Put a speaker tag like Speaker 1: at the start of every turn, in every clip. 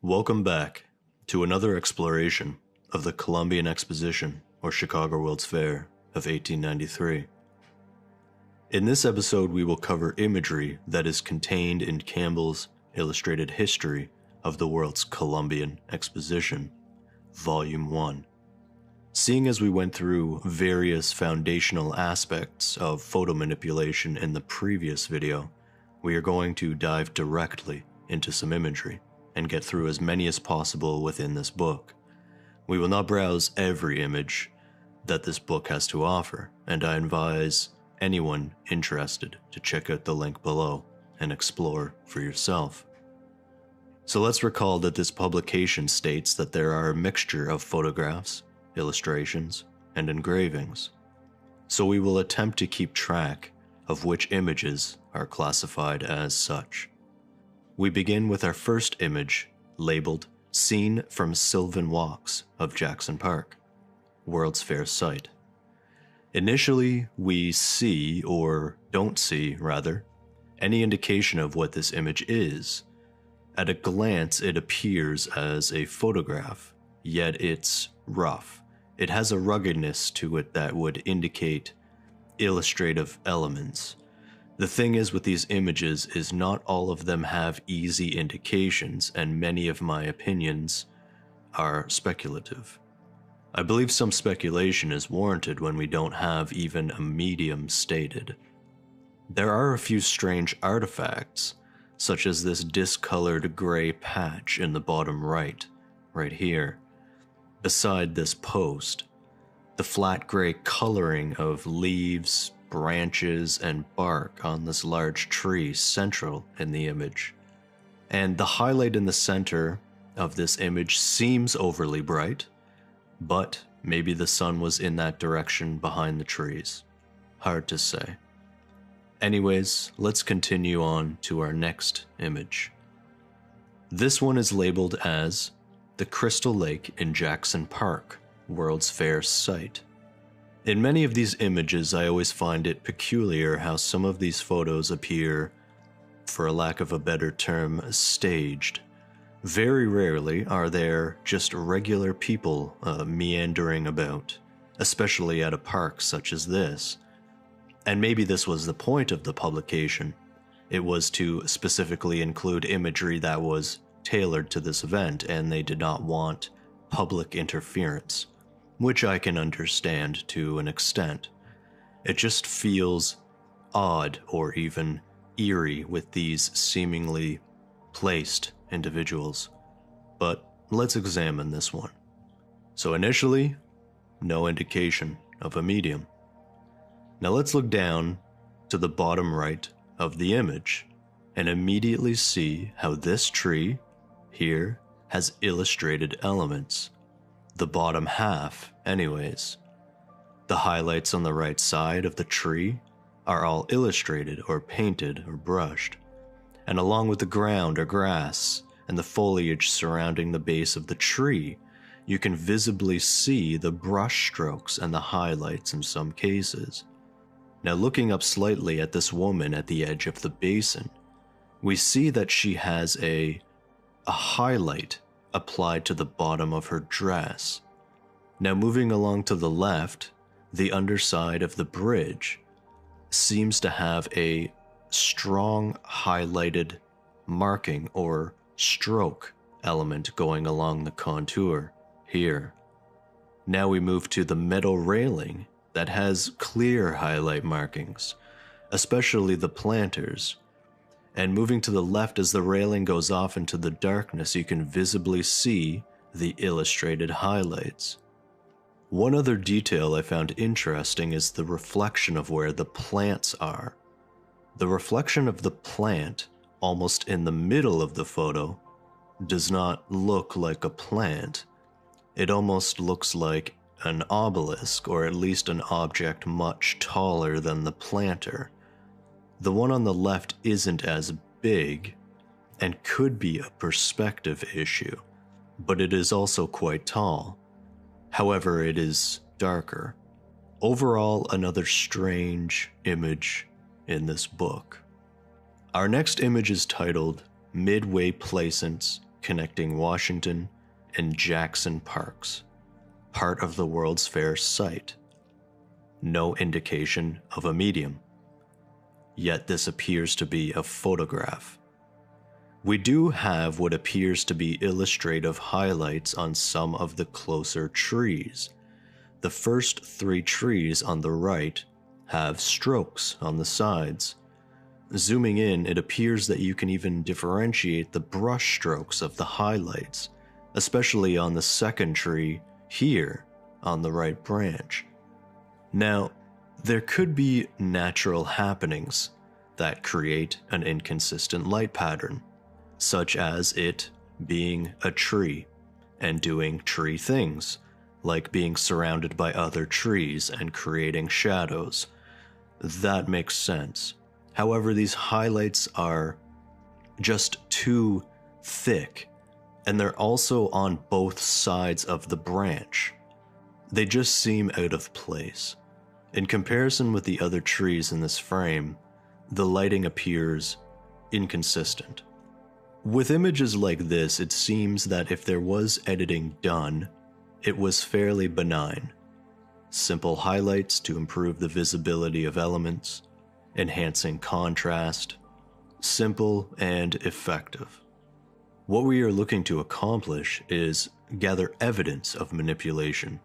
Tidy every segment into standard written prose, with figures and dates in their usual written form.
Speaker 1: Welcome back to another exploration of the Columbian Exposition, or Chicago World's Fair, of 1893. In this episode, we will cover imagery that is contained in Campbell's Illustrated History of the World's Columbian Exposition, Volume 1. Seeing as we went through various foundational aspects of photo manipulation in the previous video, we are going to dive directly into some imagery and get through as many as possible within this book. We will not browse every image that this book has to offer, and I advise anyone interested to check out the link below and explore for yourself. So let's recall that this publication states that there are a mixture of photographs, illustrations, and engravings. So we will attempt to keep track of which images are classified as such. We begin with our first image, labeled Scene from Sylvan Walks of Jackson Park, World's Fair site. Initially, we see, or don't see, rather, any indication of what this image is. At a glance, it appears as a photograph, yet it's rough. It has a ruggedness to it that would indicate illustrative elements. The thing is with these images is not all of them have easy indications, and many of my opinions are speculative. I believe some speculation is warranted when we don't have even a medium stated. There are a few strange artifacts, such as this discolored gray patch in the bottom right here. Beside this post, the flat gray coloring of leaves, branches, and bark on this large tree central in the image. And the highlight in the center of this image seems overly bright, but maybe the sun was in that direction behind the trees. Hard to say. Anyways, let's continue on to our next image. This one is labeled as the Crystal Lake in Jackson Park, World's Fair site. In many of these images, I always find it peculiar how some of these photos appear, for a lack of a better term, staged. Very rarely are there just regular people meandering about, especially at a park such as this. And maybe this was the point of the publication. It was to specifically include imagery that was tailored to this event, and they did not want public interference, which I can understand to an extent. It just feels odd or even eerie with these seemingly placed individuals. But let's examine this one. So initially, no indication of a medium. Now let's look down to the bottom right of the image and immediately see how this tree here has illustrated elements. The bottom half, anyways. The highlights on the right side of the tree are all illustrated or painted or brushed, and along with the ground or grass and the foliage surrounding the base of the tree, you can visibly see the brush strokes and the highlights in some cases. Now looking up slightly at this woman at the edge of the basin, we see that she has a highlight applied to the bottom of her dress. Now moving along to the left, the underside of the bridge seems to have a strong highlighted marking or stroke element going along the contour here. Now we move to the metal railing that has clear highlight markings, especially the planters. And moving to the left as the railing goes off into the darkness, you can visibly see the illustrated highlights. One other detail I found interesting is the reflection of where the plants are. The reflection of the plant, almost in the middle of the photo, does not look like a plant. It almost looks like an obelisk, or at least an object much taller than the planter. The one on the left isn't as big and could be a perspective issue, but it is also quite tall. However, it is darker. Overall, another strange image in this book. Our next image is titled Midway Plaisance connecting Washington and Jackson Parks, part of the World's Fair site. No indication of a medium. Yet this appears to be a photograph. We do have what appears to be illustrative highlights on some of the closer trees. The first 3 trees on the right have strokes on the sides. Zooming in, it appears that you can even differentiate the brush strokes of the highlights, especially on the second tree here on the right branch. Now, there could be natural happenings that create an inconsistent light pattern, such as it being a tree and doing tree things, like being surrounded by other trees and creating shadows. That makes sense. However, these highlights are just too thick, and they're also on both sides of the branch. They just seem out of place. In comparison with the other trees in this frame, the lighting appears inconsistent. With images like this, it seems that if there was editing done, it was fairly benign. Simple highlights to improve the visibility of elements, enhancing contrast, simple and effective. What we are looking to accomplish is gather evidence of manipulation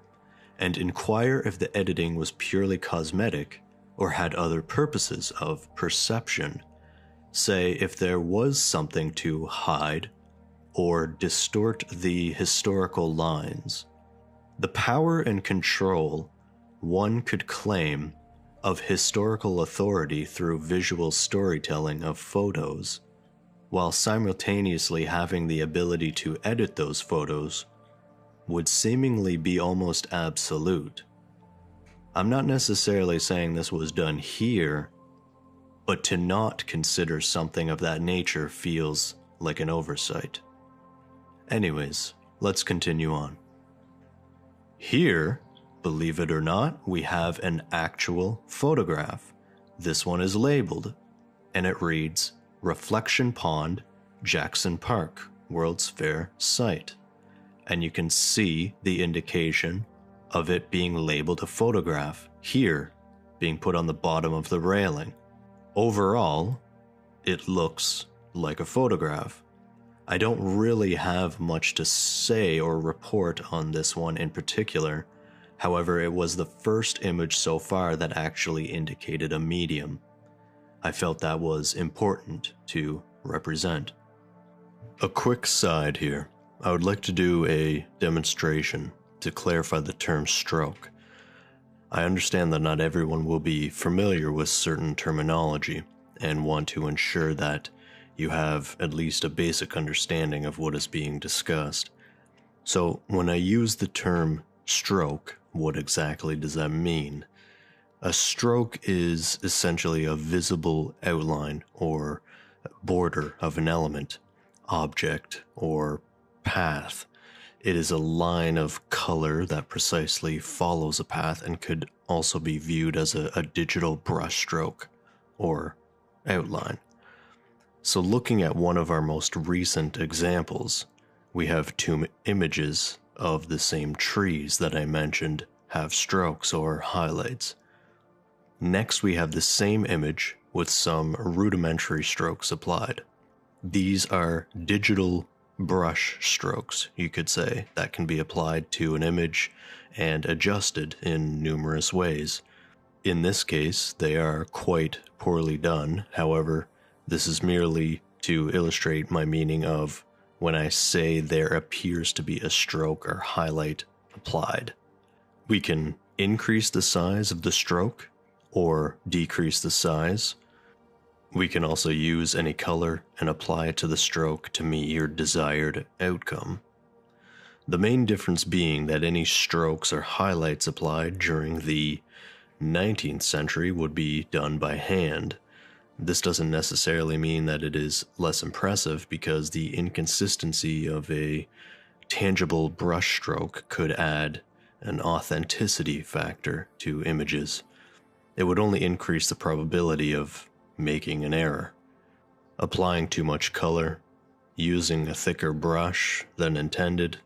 Speaker 1: and inquire if the editing was purely cosmetic or had other purposes of perception. Say if there was something to hide or distort the historical lines. The power and control one could claim of historical authority through visual storytelling of photos, while simultaneously having the ability to edit those photos, would seemingly be almost absolute. I'm not necessarily saying this was done here, but to not consider something of that nature feels like an oversight. Anyways, let's continue on. Here, believe it or not, we have an actual photograph. This one is labeled, and it reads, Reflection Pond, Jackson Park, World's Fair site. And you can see the indication of it being labeled a photograph here, being put on the bottom of the railing. Overall, it looks like a photograph. I don't really have much to say or report on this one in particular. However, it was the first image so far that actually indicated a medium. I felt that was important to represent. A quick side here. I would like to do a demonstration to clarify the term stroke. I understand that not everyone will be familiar with certain terminology and want to ensure that you have at least a basic understanding of what is being discussed. So when I use the term stroke, what exactly does that mean? A stroke is essentially a visible outline or border of an element, object, or path. It is a line of color that precisely follows a path and could also be viewed as a digital brush stroke or outline. So looking at one of our most recent examples, we have 2 images of the same trees that I mentioned have strokes or highlights. Next, we have the same image with some rudimentary strokes applied. These are digital brush strokes, you could say, that can be applied to an image and adjusted in numerous ways. In this case, they are quite poorly done. However, this is merely to illustrate my meaning of when I say there appears to be a stroke or highlight applied. We can increase the size of the stroke or decrease the size. We can also use any color and apply it to the stroke to meet your desired outcome. The main difference being that any strokes or highlights applied during the 19th century would be done by hand. This doesn't necessarily mean that it is less impressive, because the inconsistency of a tangible brush stroke could add an authenticity factor to images. It would only increase the probability of making an error. Applying too much color, using a thicker brush than intended,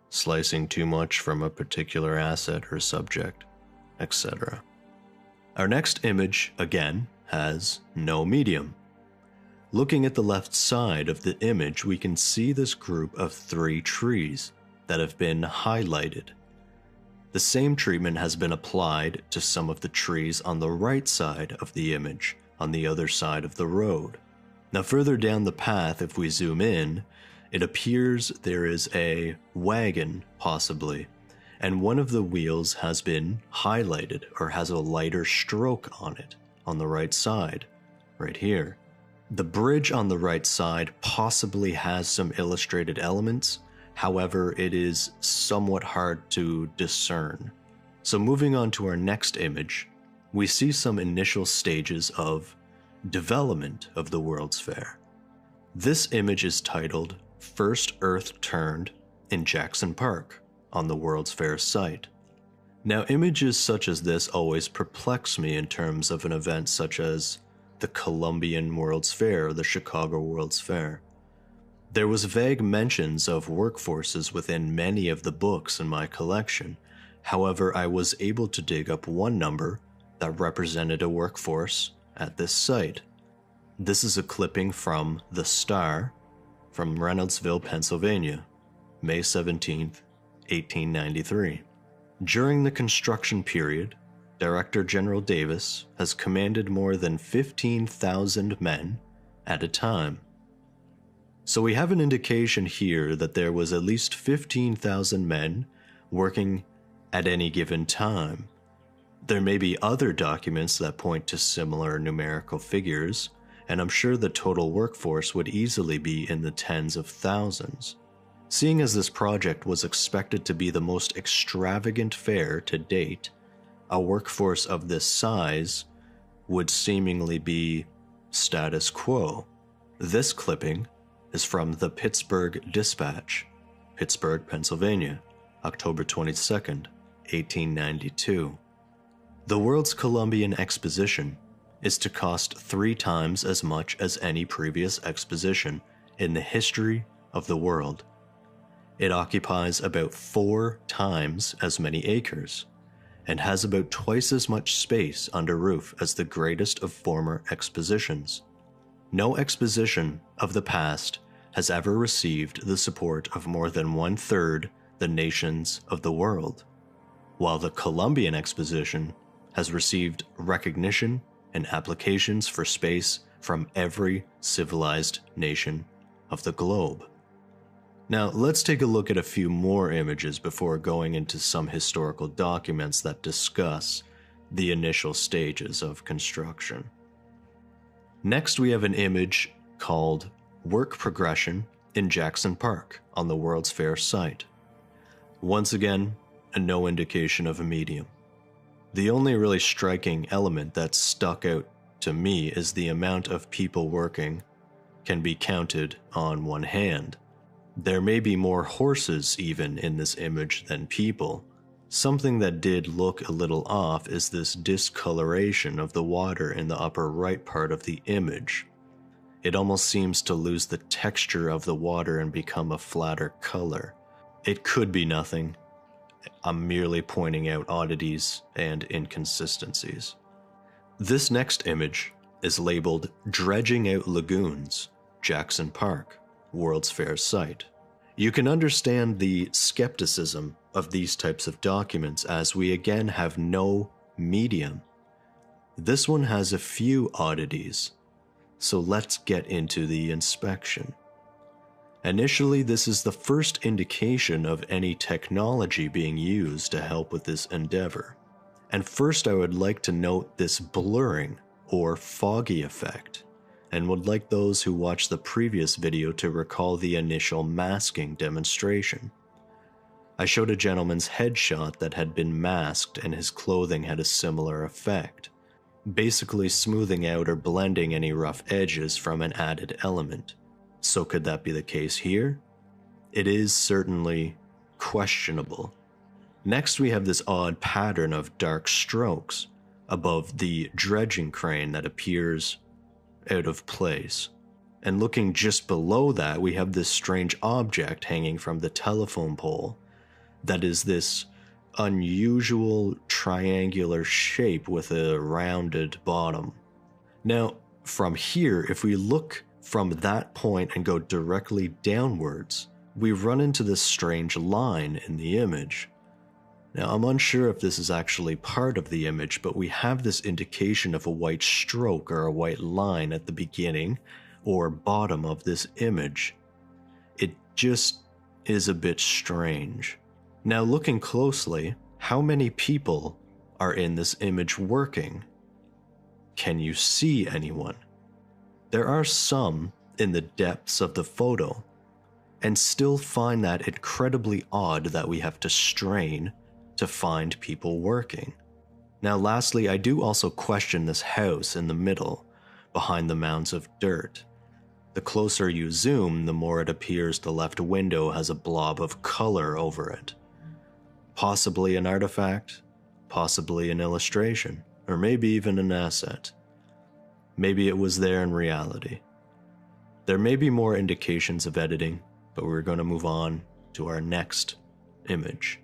Speaker 1: slicing too much from a particular asset or subject, etc. Our next image, again, has no medium. Looking at the left side of the image, we can see this group of 3 trees that have been highlighted. The same treatment has been applied to some of the trees on the right side of the image, on the other side of the road. Now further down the path, if we zoom in, it appears there is a wagon, possibly, and one of the wheels has been highlighted or has a lighter stroke on it, on the right side, right here. The bridge on the right side possibly has some illustrated elements, however, it is somewhat hard to discern. So moving on to our next image, we see some initial stages of development of the World's Fair. This image is titled First Earth Turned in Jackson Park on the World's Fair site. Now, images such as this always perplex me in terms of an event such as the Columbian World's Fair or the Chicago World's Fair. There was vague mentions of workforces within many of the books in my collection. However, I was able to dig up one number that represented a workforce at this site. This is a clipping from The Star from Reynoldsville, Pennsylvania, May 17th, 1893. During the construction period, Director General Davis has commanded more than 15,000 men at a time. So we have an indication here that there was at least 15,000 men working at any given time. There may be other documents that point to similar numerical figures, and I'm sure the total workforce would easily be in the tens of thousands. Seeing as this project was expected to be the most extravagant fair to date, a workforce of this size would seemingly be status quo. This clipping is from the Pittsburgh Dispatch, Pittsburgh, Pennsylvania, October 22nd, 1892. The World's Columbian Exposition is to cost 3 times as much as any previous exposition in the history of the world. It occupies about 4 times as many acres and has about twice as much space under roof as the greatest of former expositions. No exposition of the past has ever received the support of more than 1/3 the nations of the world, while the Columbian Exposition has received recognition and applications for space from every civilized nation of the globe. Now, let's take a look at a few more images before going into some historical documents that discuss the initial stages of construction. Next, we have an image called Work Progression in Jackson Park on the World's Fair site. Once again, no indication of a medium. The only really striking element that stuck out to me is the amount of people working can be counted on one hand. There may be more horses even in this image than people. Something that did look a little off is this discoloration of the water in the upper right part of the image. It almost seems to lose the texture of the water and become a flatter color. It could be nothing. I'm merely pointing out oddities and inconsistencies. This next image is labeled Dredging Out Lagoons, Jackson Park, World's Fair site. You can understand the skepticism of these types of documents as we again have no medium. This one has a few oddities, so let's get into the inspection. Initially, this is the first indication of any technology being used to help with this endeavor. And first I would like to note this blurring or foggy effect, and would like those who watched the previous video to recall the initial masking demonstration. I showed a gentleman's headshot that had been masked and his clothing had a similar effect, basically smoothing out or blending any rough edges from an added element. So could that be the case here? It is certainly questionable. Next we have this odd pattern of dark strokes above the dredging crane that appears out of place. And looking just below that, we have this strange object hanging from the telephone pole that is this unusual triangular shape with a rounded bottom. Now, from here, if we look from that point and go directly downwards, we run into this strange line in the image. Now, I'm unsure if this is actually part of the image, but we have this indication of a white stroke or a white line at the beginning or bottom of this image. It just is a bit strange. Now, looking closely, how many people are in this image working? Can you see anyone? There are some in the depths of the photo, and still find that incredibly odd that we have to strain to find people working. Now, lastly, I do also question this house in the middle, behind the mounds of dirt. The closer you zoom, the more it appears the left window has a blob of color over it. Possibly an artifact, possibly an illustration, or maybe even an asset. Maybe it was there in reality. There may be more indications of editing, but we're going to move on to our next image.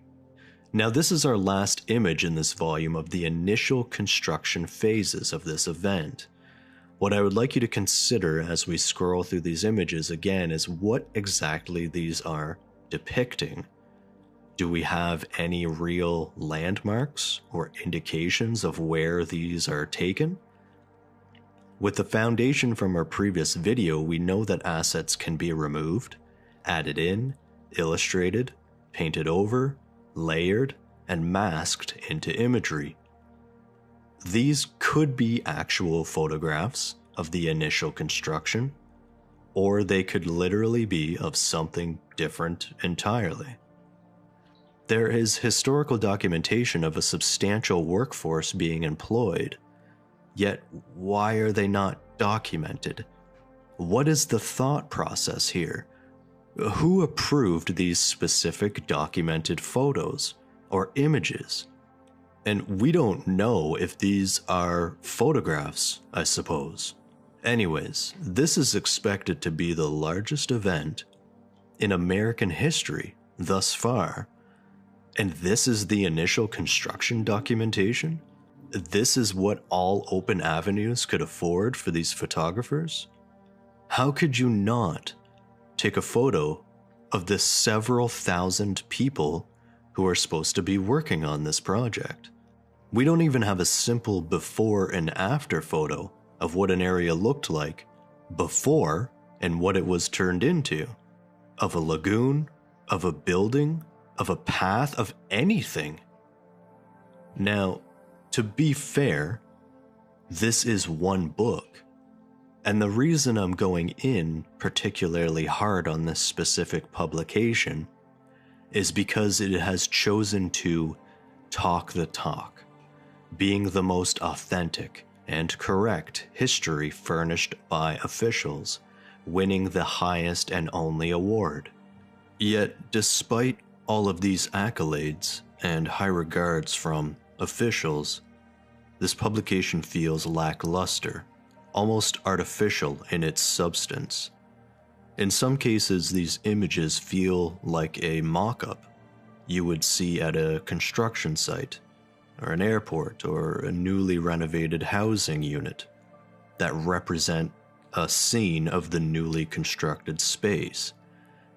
Speaker 1: Now, this is our last image in this volume of the initial construction phases of this event. What I would like you to consider as we scroll through these images again is what exactly these are depicting. Do we have any real landmarks or indications of where these are taken? With the foundation from our previous video, we know that assets can be removed, added in, illustrated, painted over, layered, and masked into imagery. These could be actual photographs of the initial construction, or they could literally be of something different entirely. There is historical documentation of a substantial workforce being employed, yet why are they not documented? What is the thought process here? Who approved these specific documented photos or images? And we don't know if these are photographs, I suppose. Anyways, this is expected to be the largest event in American history thus far. And this is the initial construction documentation? This is what all Open Avenues could afford for these photographers? How could you not take a photo of the several thousand people who are supposed to be working on this project? We don't even have a simple before and after photo of what an area looked like before and what it was turned into. Of a lagoon, of a building, of a path, of anything. Now, to be fair, this is one book. And the reason I'm going in particularly hard on this specific publication is because it has chosen to talk the talk, being the most authentic and correct history furnished by officials, winning the highest and only award. Yet, despite all of these accolades and high regards from officials, this publication feels lackluster, almost artificial in its substance. In some cases, these images feel like a mock-up you would see at a construction site, or an airport, or a newly renovated housing unit that represent a scene of the newly constructed space.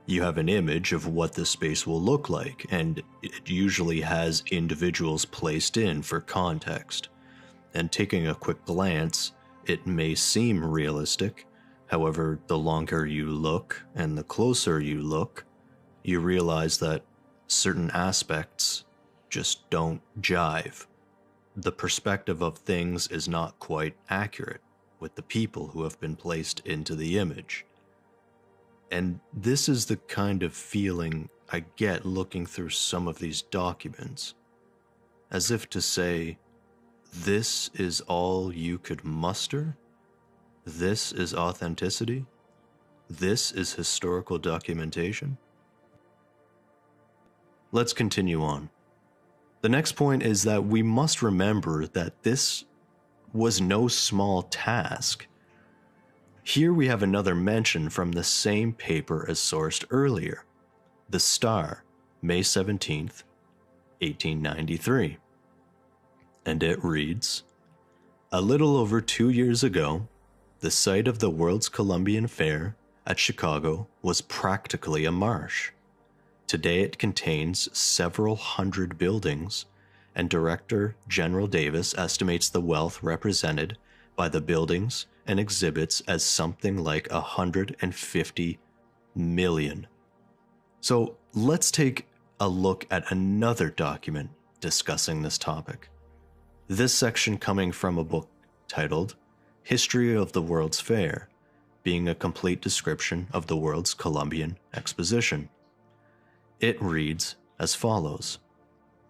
Speaker 1: You have an image of what the space will look like, and it usually has individuals placed in for context. And taking a quick glance, it may seem realistic. However, the longer you look and the closer you look, you realize that certain aspects just don't jive. The perspective of things is not quite accurate with the people who have been placed into the image. And this is the kind of feeling I get looking through some of these documents, as if to say, this is all you could muster? This is authenticity? This is historical documentation? Let's continue on. The next point is that we must remember that this was no small task. Here we have another mention from the same paper as sourced earlier, The Star, May 17th, 1893. And it reads, "A little over 2 years ago, the site of the World's Columbian Fair at Chicago was practically a marsh. Today it contains several hundred buildings, and Director General Davis estimates the wealth represented by the buildings and exhibits as something like 150 million. So let's take a look at another document discussing this topic. This section coming from a book titled History of the World's Fair, being a complete description of the World's Columbian Exposition. It reads as follows.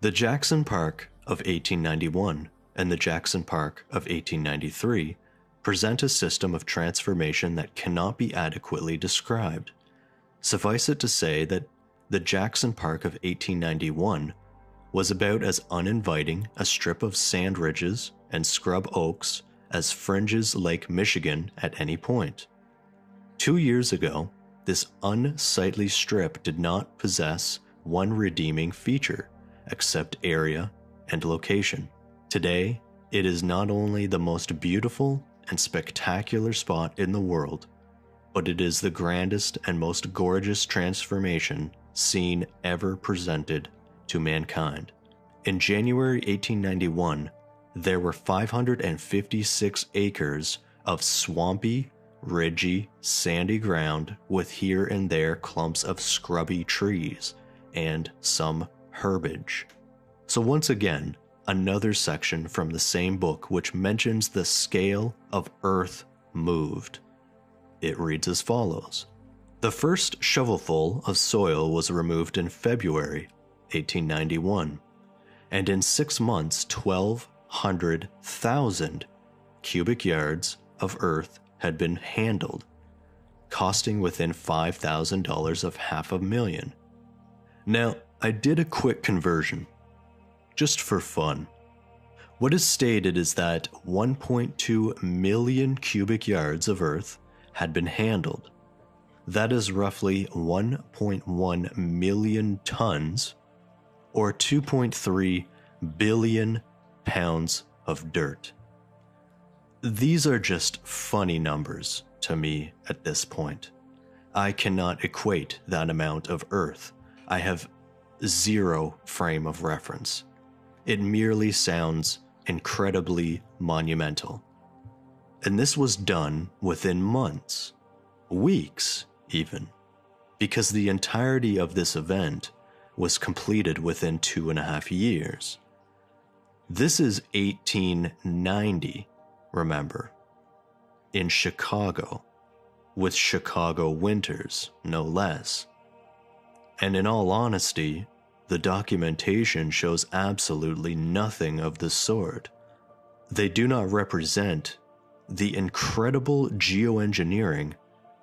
Speaker 1: The Jackson Park of 1891 and the Jackson Park of 1893 present a system of transformation that cannot be adequately described. Suffice it to say that the Jackson Park of 1891 was about as uninviting a strip of sand ridges and scrub oaks as Fringes Lake, Michigan at any point. 2 years ago, this unsightly strip did not possess one redeeming feature, except area and location. Today, it is not only the most beautiful and spectacular spot in the world, but it is the grandest and most gorgeous transformation scene ever presented to mankind. In January 1891, there were 556 acres of swampy, ridgy, sandy ground with here and there clumps of scrubby trees and some herbage. So once again, another section from the same book which mentions the scale of earth moved. It reads as follows. The first shovelful of soil was removed in February 1891, and in 6 months 1,200,000 cubic yards of earth had been handled, costing within $5,000 of $500,000. Now, I did a quick conversion, just for fun. What is stated is that 1.2 million cubic yards of earth had been handled. That is roughly 1.1 million tons, or 2.3 billion pounds of dirt. These are just funny numbers to me at this point. I cannot equate that amount of earth. I have zero frame of reference. It merely sounds incredibly monumental. And this was done within months, weeks even, because the entirety of this event was completed within 2.5 years. This is 1890, remember, in Chicago, with Chicago winters, no less. And in all honesty, the documentation shows absolutely nothing of the sort. They do not represent the incredible geoengineering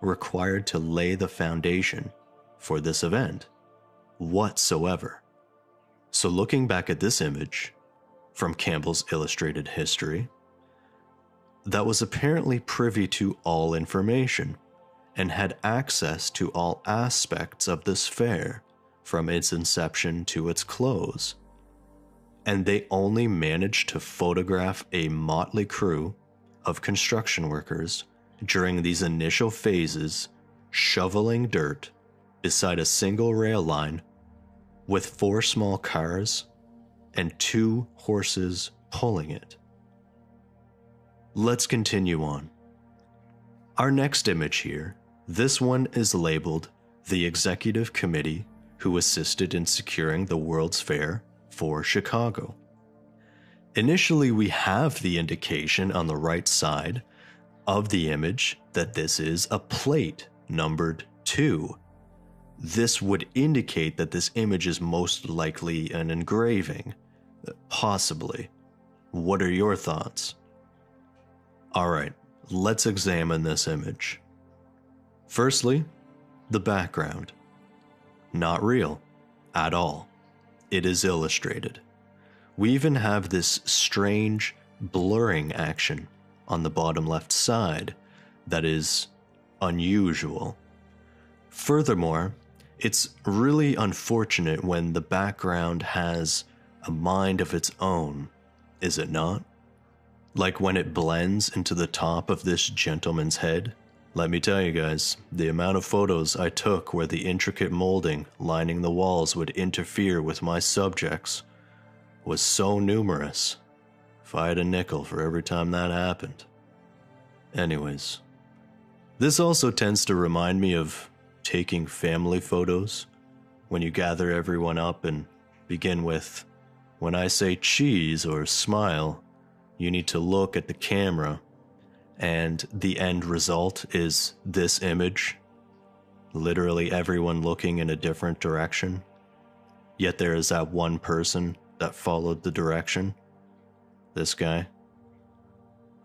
Speaker 1: required to lay the foundation for this event whatsoever. So looking back at this image from Campbell's Illustrated History, that was apparently privy to all information and had access to all aspects of this fair from its inception to its close. And they only managed to photograph a motley crew of construction workers during these initial phases, shoveling dirt beside a single rail line with 4 small cars and 2 horses pulling it. Let's continue on. Our next image here, this one is labeled the Executive Committee who assisted in securing the World's Fair for Chicago. Initially, we have the indication on the right side of the image that this is a plate numbered 2. This would indicate that this image is most likely an engraving, possibly. What are your thoughts? Alright, let's examine this image. Firstly, the background. Not real, at all. It is illustrated. We even have this strange blurring action on the bottom left side, that is unusual. Furthermore, it's really unfortunate when the background has a mind of its own, is it not? Like when it blends into the top of this gentleman's head. Let me tell you guys, the amount of photos I took where the intricate molding lining the walls would interfere with my subjects was so numerous. If I had a nickel for every time that happened. Anyways, this also tends to remind me of taking family photos when you gather everyone up and begin with, when I say cheese or smile, you need to look at the camera, and the end result is this image. Literally everyone looking in a different direction. Yet there is that one person that followed the direction. This guy.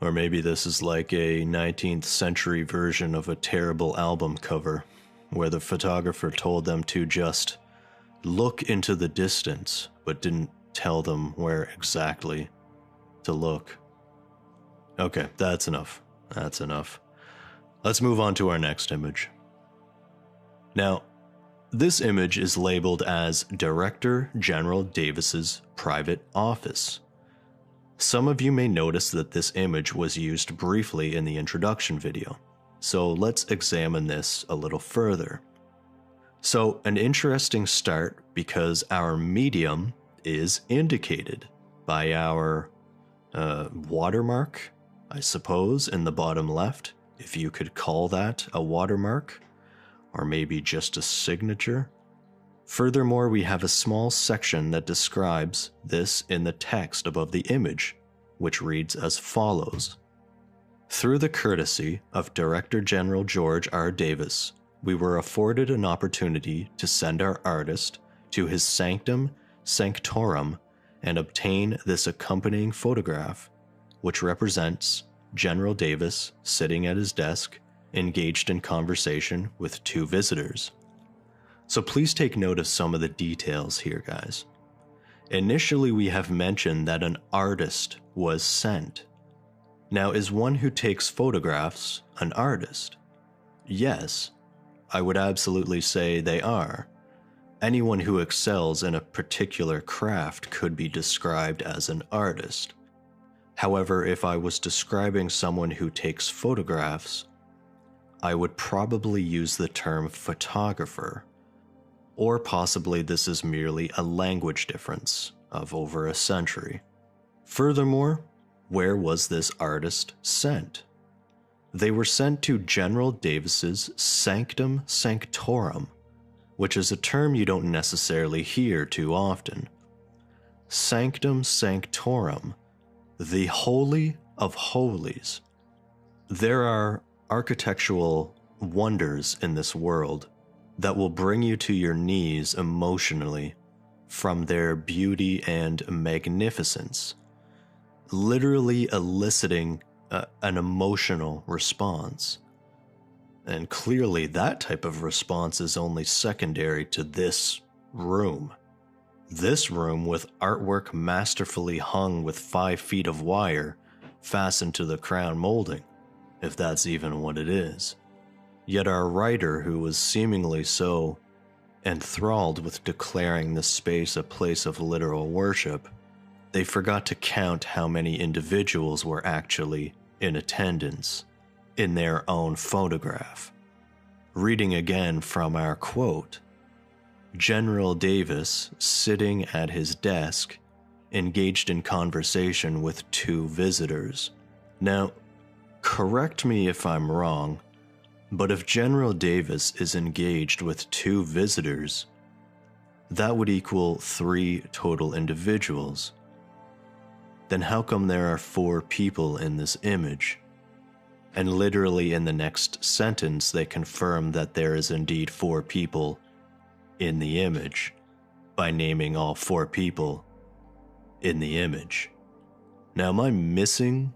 Speaker 1: Or maybe this is like a 19th century version of a terrible album cover, where the photographer told them to just look into the distance, but didn't tell them where exactly to look. Okay, that's enough. That's enough. Let's move on to our next image. Now, this image is labeled as Director General Davis's private office. Some of you may notice that this image was used briefly in the introduction video, so let's examine this a little further. So, an interesting start because our medium is indicated by our watermark, I suppose, in the bottom left, if you could call that a watermark, or maybe just a signature. Furthermore, we have a small section that describes this in the text above the image, which reads as follows. Through the courtesy of Director General George R. Davis, we were afforded an opportunity to send our artist to his sanctum sanctorum and obtain this accompanying photograph, which represents General Davis sitting at his desk, engaged in conversation with two visitors. So please take note of some of the details here, guys. Initially, we have mentioned that an artist was sent. Now, is one who takes photographs an artist? Yes, I would absolutely say they are. Anyone who excels in a particular craft could be described as an artist. However, if I was describing someone who takes photographs, I would probably use the term photographer. Or possibly this is merely a language difference of over a century. Furthermore, where was this artist sent? They were sent to General Davis's sanctum sanctorum, which is a term you don't necessarily hear too often. Sanctum sanctorum, the Holy of Holies. There are architectural wonders in this world that will bring you to your knees emotionally from their beauty and magnificence, literally eliciting an emotional response. And clearly that type of response is only secondary to this room. This room with artwork masterfully hung with 5 feet of wire fastened to the crown molding, if that's even what it is. Yet our writer, who was seemingly so enthralled with declaring this space a place of literal worship, they forgot to count how many individuals were actually in attendance in their own photograph. Reading again from our quote, General Davis, sitting at his desk, engaged in conversation with 2 visitors. Now, correct me if I'm wrong, but if General Davis is engaged with 2 visitors, that would equal 3 total individuals. Then how come there are 4 people in this image? And literally in the next sentence, they confirm that there is indeed 4 people in the image by naming all 4 people in the image. Now, am I missing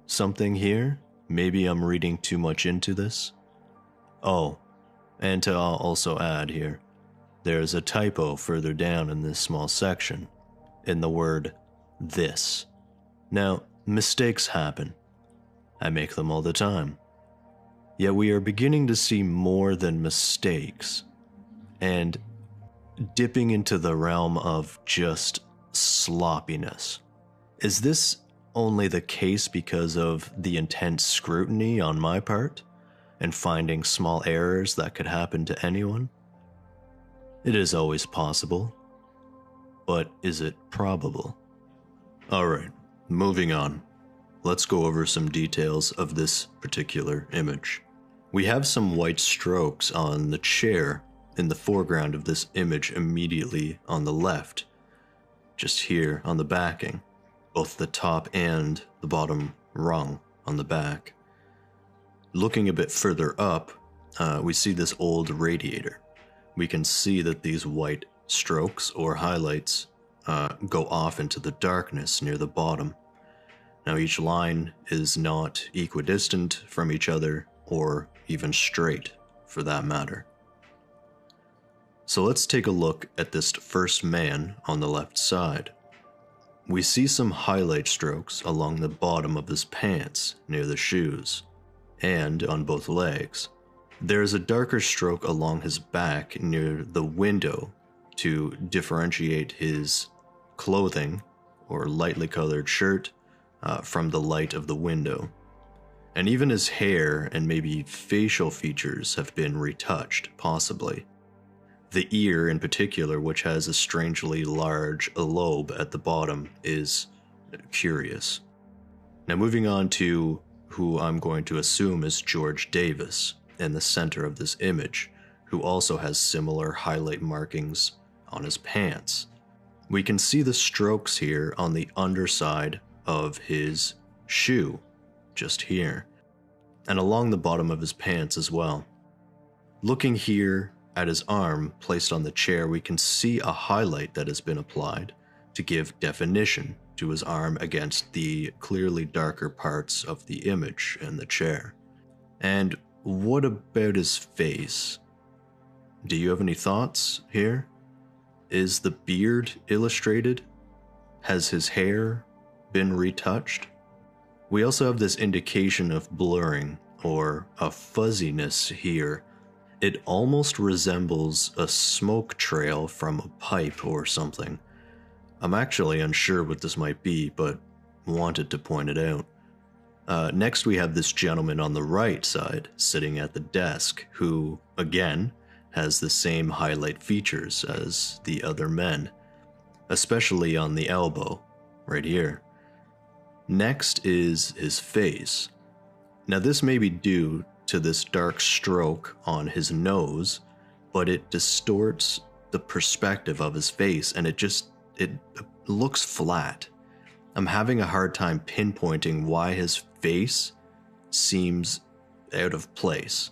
Speaker 1: something here? Maybe I'm reading too much into this. Oh, and to also add here, there's a typo further down in this small section, in the word this. Now, mistakes happen. I make them all the time. Yet we are beginning to see more than mistakes, and dipping into the realm of just sloppiness. Is this only the case because of the intense scrutiny on my part, and finding small errors that could happen to anyone? It is always possible, but is it probable? Alright, moving on. Let's go over some details of this particular image. We have some white strokes on the chair in the foreground of this image immediately on the left, just here on the backing, both the top and the bottom rung on the back. Looking a bit further up, we see this old radiator. We can see that these white strokes or highlights go off into the darkness near the bottom. Now each line is not equidistant from each other or even straight for that matter. So let's take a look at this first man on the left side. We see some highlight strokes along the bottom of his pants near the shoes and on both legs. There is a darker stroke along his back near the window to differentiate his clothing or lightly colored shirt from the light of the window. And even his hair and maybe facial features have been retouched, possibly. The ear in particular, which has a strangely large lobe at the bottom, is curious. Now moving on to who I'm going to assume is George Davis in the center of this image, who also has similar highlight markings on his pants. We can see the strokes here on the underside of his shoe, just here, and along the bottom of his pants as well. Looking here at his arm placed on the chair, we can see a highlight that has been applied to give definition to his arm against the clearly darker parts of the image and the chair. And what about his face? Do you have any thoughts here? Is the beard illustrated? Has his hair been retouched? We also have this indication of blurring or a fuzziness here. It almost resembles a smoke trail from a pipe or something. I'm actually unsure what this might be, but wanted to point it out. Next we have this gentleman on the right side sitting at the desk who, again, has the same highlight features as the other men, especially on the elbow, right here. Next is his face. Now this may be due to this dark stroke on his nose, but it distorts the perspective of his face and it looks flat. I'm having a hard time pinpointing why his face seems out of place,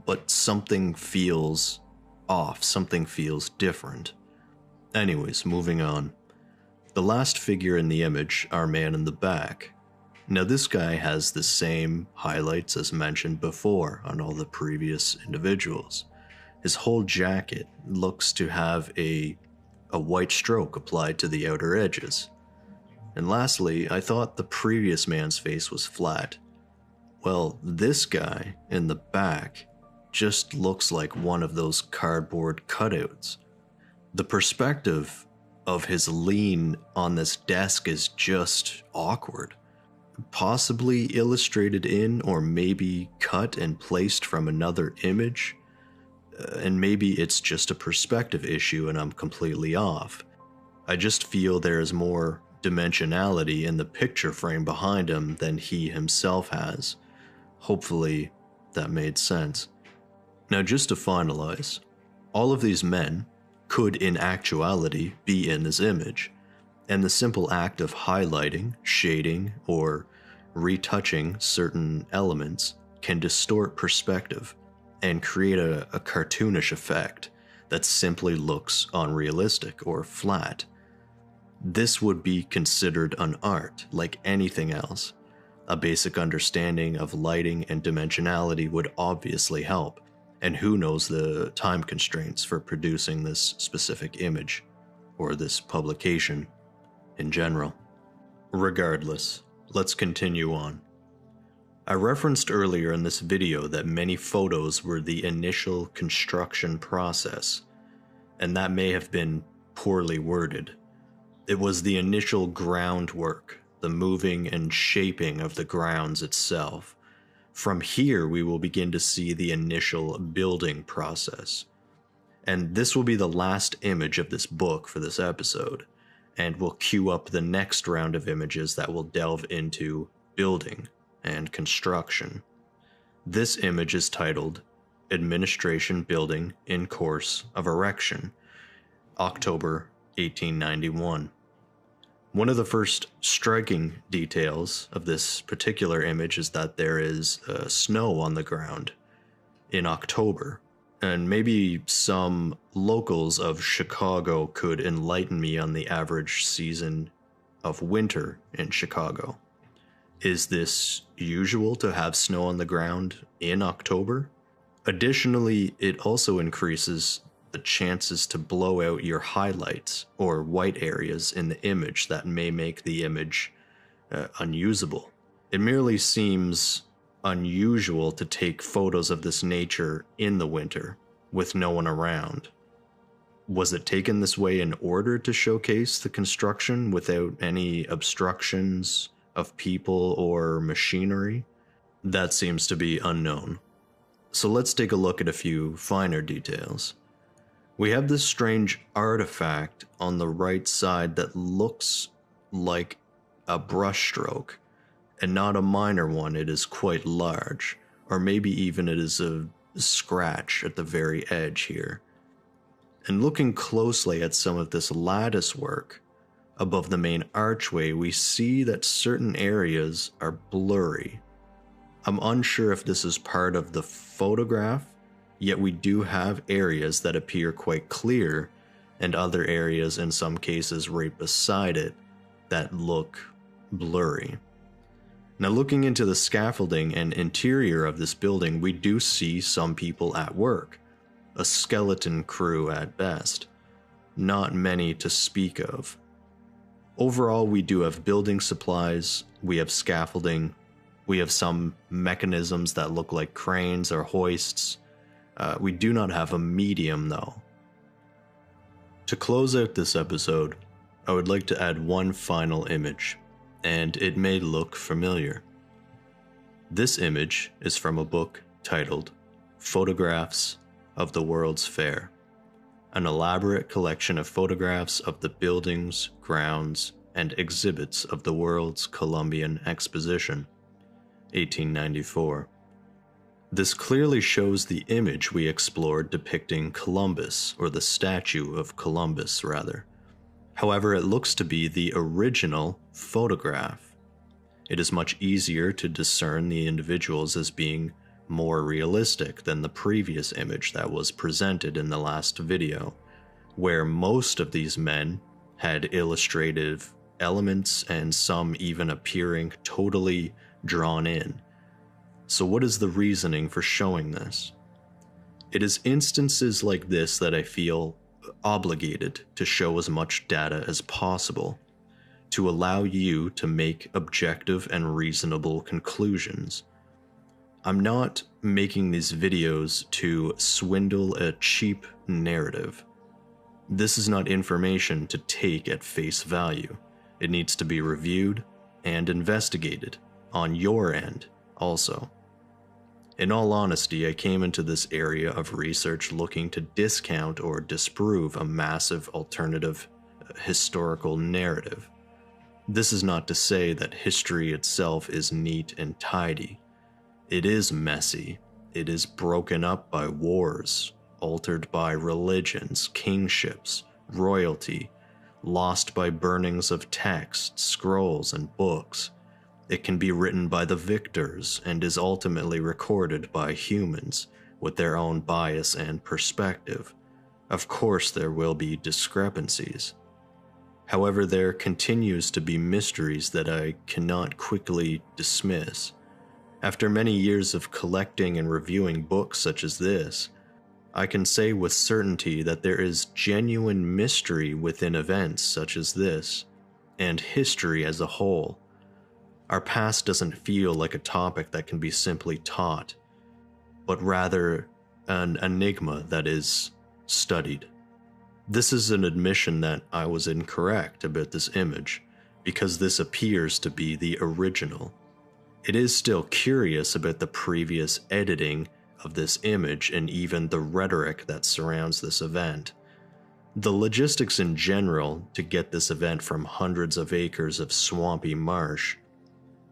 Speaker 1: but something feels off, something feels different. Anyways, moving on. The last figure in the image, our man in the back. Now this guy has the same highlights as mentioned before on all the previous individuals. His whole jacket looks to have a white stroke applied to the outer edges. And lastly, I thought the previous man's face was flat. Well, this guy in the back just looks like one of those cardboard cutouts. The perspective of his lean on this desk is just awkward. Possibly illustrated in or maybe cut and placed from another image. And maybe it's just a perspective issue and I'm completely off. I just feel there is more dimensionality in the picture frame behind him than he himself has. Hopefully that made sense. Now just to finalize, all of these men could in actuality be in this image, and the simple act of highlighting, shading, or retouching certain elements can distort perspective and create a cartoonish effect that simply looks unrealistic or flat. This would be considered an art like anything else. A basic understanding of lighting and dimensionality would obviously help, and who knows the time constraints for producing this specific image, or this publication in general. Regardless, let's continue on. I referenced earlier in this video that many photos were the initial construction process, and that may have been poorly worded. It was the initial groundwork, the moving and shaping of the grounds itself. From here, we will begin to see the initial building process. And this will be the last image of this book for this episode, and we'll cue up the next round of images that will delve into building and construction. This image is titled Administration Building in Course of Erection, October 1891. One of the first striking details of this particular image is that there is snow on the ground in October, and maybe some locals of Chicago could enlighten me on the average season of winter in Chicago. Is this usual to have snow on the ground in October? Additionally, it also increases the chances to blow out your highlights or white areas in the image that may make the image unusable. It merely seems unusual to take photos of this nature in the winter with no one around. Was it taken this way in order to showcase the construction without any obstructions of people or machinery? That seems to be unknown. So let's take a look at a few finer details. We have this strange artifact on the right side that looks like a brushstroke, and not a minor one. It is quite large, or maybe even it is a scratch at the very edge here. And looking closely at some of this lattice work above the main archway, we see that certain areas are blurry. I'm unsure if this is part of the photograph, yet we do have areas that appear quite clear, and other areas in some cases right beside it that look blurry. Now, looking into the scaffolding and interior of this building, we do see some people at work, a skeleton crew at best, not many to speak of. Overall, we do have building supplies, we have scaffolding, we have some mechanisms that look like cranes or hoists. We do not have a medium though. To close out this episode, I would like to add one final image, and it may look familiar. This image is from a book titled Photographs of the World's Fair, an elaborate collection of photographs of the buildings, grounds, and exhibits of the World's Columbian Exposition, 1894. This clearly shows the image we explored depicting Columbus, or the statue of Columbus, rather. However, it looks to be the original photograph. It is much easier to discern the individuals as being more realistic than the previous image that was presented in the last video, where most of these men had illustrative elements and some even appearing totally drawn in. So what is the reasoning for showing this? It is instances like this that I feel obligated to show as much data as possible, to allow you to make objective and reasonable conclusions. I'm not making these videos to swindle a cheap narrative. This is not information to take at face value. It needs to be reviewed and investigated on your end also. In all honesty, I came into this area of research looking to discount or disprove a massive alternative historical narrative. This is not to say that history itself is neat and tidy. It is messy. It is broken up by wars, altered by religions, kingships, royalty, lost by burnings of texts, scrolls, and books. It can be written by the victors and is ultimately recorded by humans with their own bias and perspective. Of course, there will be discrepancies. However, there continues to be mysteries that I cannot quickly dismiss. After many years of collecting and reviewing books such as this, I can say with certainty that there is genuine mystery within events such as this, and history as a whole. Our past doesn't feel like a topic that can be simply taught, but rather an enigma that is studied. This is an admission that I was incorrect about this image, because this appears to be the original. It is still curious about the previous editing of this image and even the rhetoric that surrounds this event. The logistics in general to get this event from hundreds of acres of swampy marsh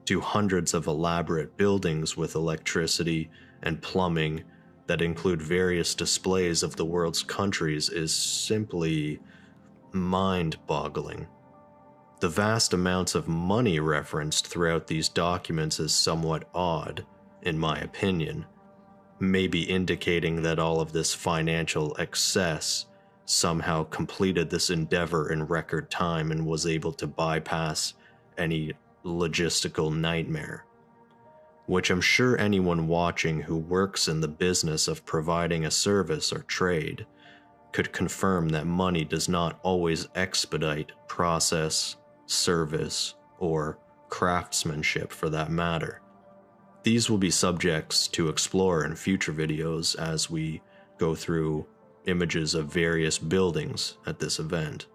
Speaker 1: to hundreds of elaborate buildings with electricity and plumbing that include various displays of the world's countries is simply mind-boggling. The vast amounts of money referenced throughout these documents is somewhat odd, in my opinion, maybe indicating that all of this financial excess somehow completed this endeavor in record time and was able to bypass any logistical nightmare, which I'm sure anyone watching who works in the business of providing a service or trade could confirm that money does not always expedite process, service, or craftsmanship for that matter. These will be subjects to explore in future videos as we go through images of various buildings at this event.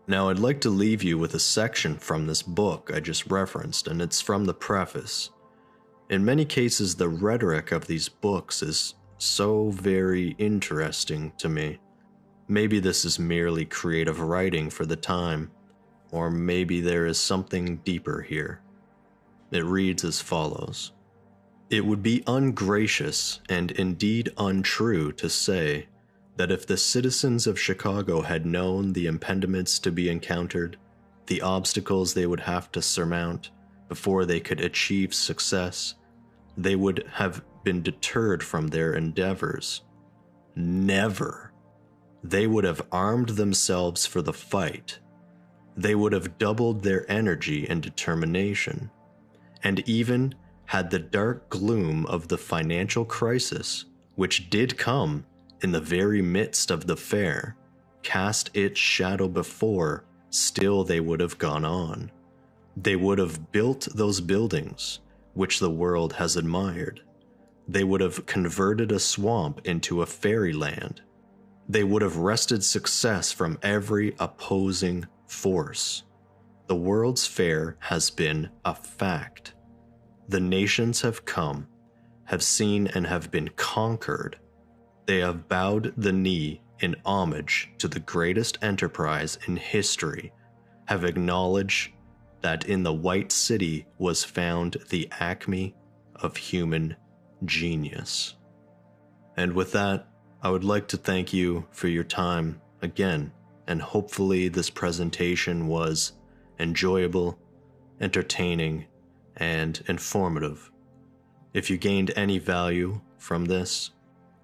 Speaker 1: Now, I'd like to leave you with a section from this book I just referenced, and it's from the preface. In many cases, the rhetoric of these books is so very interesting to me. Maybe this is merely creative writing for the time, or maybe there is something deeper here. It reads as follows. It would be ungracious and indeed untrue to say that if the citizens of Chicago had known the impediments to be encountered, the obstacles they would have to surmount before they could achieve success, they would have been deterred from their endeavors. Never. They would have armed themselves for the fight. They would have doubled their energy and determination, and even had the dark gloom of the financial crisis, which did come in the very midst of the fair, cast its shadow before, still they would have gone on. They would have built those buildings which the world has admired. They would have converted a swamp into a fairyland. They would have wrested success from every opposing force. The World's Fair has been a fact. The nations have come, have seen and have been conquered. They have bowed the knee in homage to the greatest enterprise in history, have acknowledged that in the White City was found the acme of human genius. And with that, I would like to thank you for your time again, and hopefully this presentation was enjoyable, entertaining, and informative. If you gained any value from this,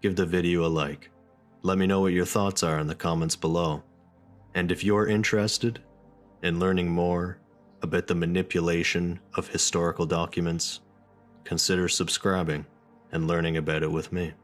Speaker 1: give the video a like. Let me know what your thoughts are in the comments below. And if you're interested in learning more about the manipulation of historical documents, consider subscribing and learning about it with me.